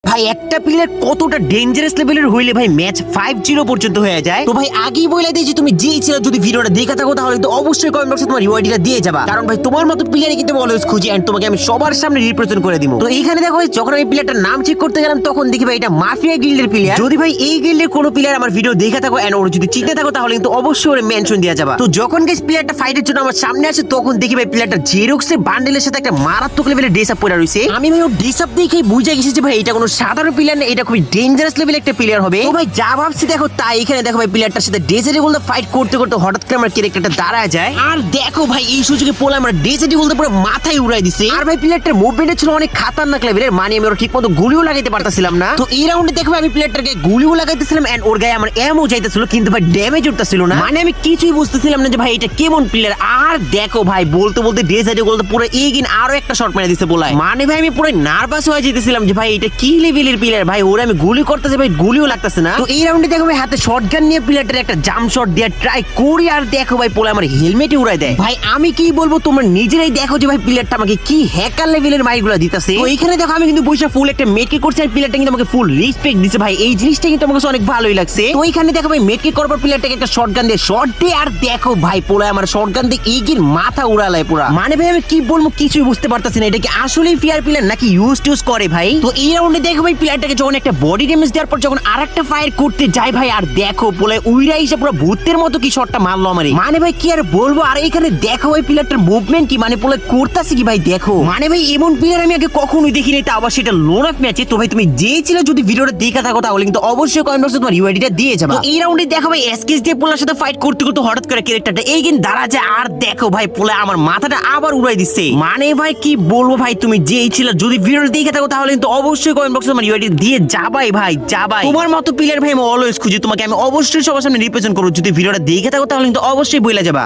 ভাই একটা প্লেয়ার কতটা ডেঞ্জারাস লেভেলের হইলে ভাই ম্যাচ 5-0 পর্যন্ত হয়ে যায়। তো ভাই আগেই বলে দিই যে তুমি যেই ছিল যদি ভিডিওটা দেখে থাকো তাহলে তো অবশ্যই কমেন্ট বক্সে তোমার ইউআইডিটা দিয়ে যাবা, কারণ ভাই তোমার মতো প্লেয়ারই কিন্তু অলওয়েজ খুঁজি এন্ড তোমাকে আমি সবার সামনে রিপ্রেজেন্ট করে দিব। তো এইখানে দেখো ভাই যখন আমি প্লেয়ারটার নাম চেক করতে গেলাম তখন দেখি ভাই এটা মাফিয়া গিল্ডের প্লেয়ার। যদি ভাই এই গিল্ডের কোনো প্লেয়ার আমার ভিডিও দেখে থাকো এন্ড ওর যদি চিনতে থাকো তাহলে কিন্তু অবশ্যই ওরে মেনশন দেয়া যাবে। তো যখন গাইস প্লেয়ারটা ফাইটের জন্য আমার সামনে আসে তখন দেখি ভাই প্লেয়ারটা জেরক্সের বান্ডেলের সাথে একটা মারাত্মক লেভেলের ড্রেস আপ পরে রইছে। আমি ভাই ওর ড্রেস আপ দেখেই বুঝে গেছি যে ভাই এটা কোনো সাধারণ প্লেয়ার না, এটা খুবই ডেঞ্জারাস লেভেলের একটা প্লেয়ার হবে। তো ভাই যা ভাবছি দেখো তাই এখানে দেখো ভাই প্লেয়ারটার সাথে ডেজার্ট ইগল ফাইট করতে করতে হঠাৎ করে আমার ক্যারেক্টারটা দাঁড়ায় যায় আর দেখো ভাই এই সুযোগে পোলা আমার ডেজার্ট ইগল পুরো মাথায় উড়াই দিছে। আর ভাই প্লেয়ারটার মুভমেন্ট ছিল অনেক খাতারনাক লেভেলের, মানে আমি ওর ঠিকমতো গুলিও লাগাইতে পারতাছিলাম না। তো এই রাউন্ডে দেখো আমি প্লেয়ারটাকে গুলিও লাগাইতেছিলাম এন্ড ওর গায়ে আমার এমও যাইতেছিল কিন্তু ভাই ড্যামেজ উঠতেছিল না, মানে আমি কিছুই বুঝতেছিলাম না যে ভাই এটা কেমন প্লেয়ার। আর দেখো ভাই বলতে বলতে ডেজার্ট ইগল পুরো এগিন আরো একটা শট মেরে দিছে বলায়, মানে ভাই আমি পুরো নার্ভাস হয়ে যেতেছিলাম যে ভাই এটা কি লেভেলের প্লেয়ার, ভাই ওরে আমি গুলি করতেছে ভাই গুলিও লাগতেছে না। তো এই রাউন্ডে দেখো ভাই হাতে শটগান নিয়ে প্লেয়ারটার একটা জাম্প শট দিয়ে ট্রাই করি আর দেখো ভাই পোলা আমার হেলমেটে উড়াই দেয়। ভাই আমি কি বলবো তোমরা নিজেরাই দেখো যে ভাই প্লেয়ারটা আমাকে কি হ্যাকার লেভেলের মাইগুলো দিতেছে। তো এইখানে দেখো আমি কিন্তু বসে ফুল একটা মেটকে করছি আর প্লেয়ারটা কিন্তু আমাকে ফুল রেসপেক্ট দিছে, ভাই এই জিনিসটা কিন্তু আমার কাছে অনেক ভালোই লাগছে। তো এইখানে দেখো ভাই মেটকে করবার প্লেয়ারটাকে একটা শটগান দিয়ে শট দিয়ে আর দেখো ভাই পোলা আমার শটগান দিয়ে এগির মাথা উড়ালায় পুরা, মানে ভাই আমি কি বলবো কিছুই বুঝতে পারতাছি না এটা কি আসলেই ফেয়ার প্লেয়ার নাকি ইউজ করে ভাই। তো এই রাউন্ডে দেখো ভাই প্লেয়ারটাকে যখন একটা বডি ড্যামেজ দেওয়ার পর যখন আরেকটা ফায়ার করতে যাই ভাই আর দেখো বলে উইরা এসে পুরো ভূতের মতো কি শটটা মারলো আমারে, মানে ভাই কি আর বলবো। আর এখানে দেখো ভাই প্লেয়ারটার মুভমেন্ট কি মানে বলে করতেছে কি ভাই দেখো, মানে ভাই এমন প্লেয়ার আমি আগে কখনোই দেখিনি, তা আবার সেটা লোন অফ ম্যাচে। তো ভাই তুমি যে ছিল যদি ভিডিওটা দেখা থাকো তাহলে কিন্তু অবশ্যই কমেন্ট বক্সে তোমার ইউআইডিটা দিয়ে যাবে। এই রাউন্ডে দেখো ভাই এসকেস দিয়ে পোলার সাথে ফাইট করতে করতে হঠাৎ করে ক্যারেক্টারটা এইখানে দাঁড়া যায় আর দেখো ভাই পোলা আমার মাথাটা আবার উড়াই দিচ্ছে, মানে ভাই কি বলবো ভাই তুমি যেই ছিল যদি ভিডিওটা দেখে থাকো তাহলে কিন্তু অবশ্যই কমেন্ট বক্সে তোমার ইউআইডি দিয়ে যাবাই ভাই যাবাই। তোমার মতো প্লেয়ার ভাই আমি অলওয়েজ খুঁজি, তোমাকে আমি অবশ্যই সবার সামনে রিপ্রেজেন্ট করব। যদি ভিডিওটা দেখে থাকো তাহলে কিন্তু অবশ্যই বইলা যাবা।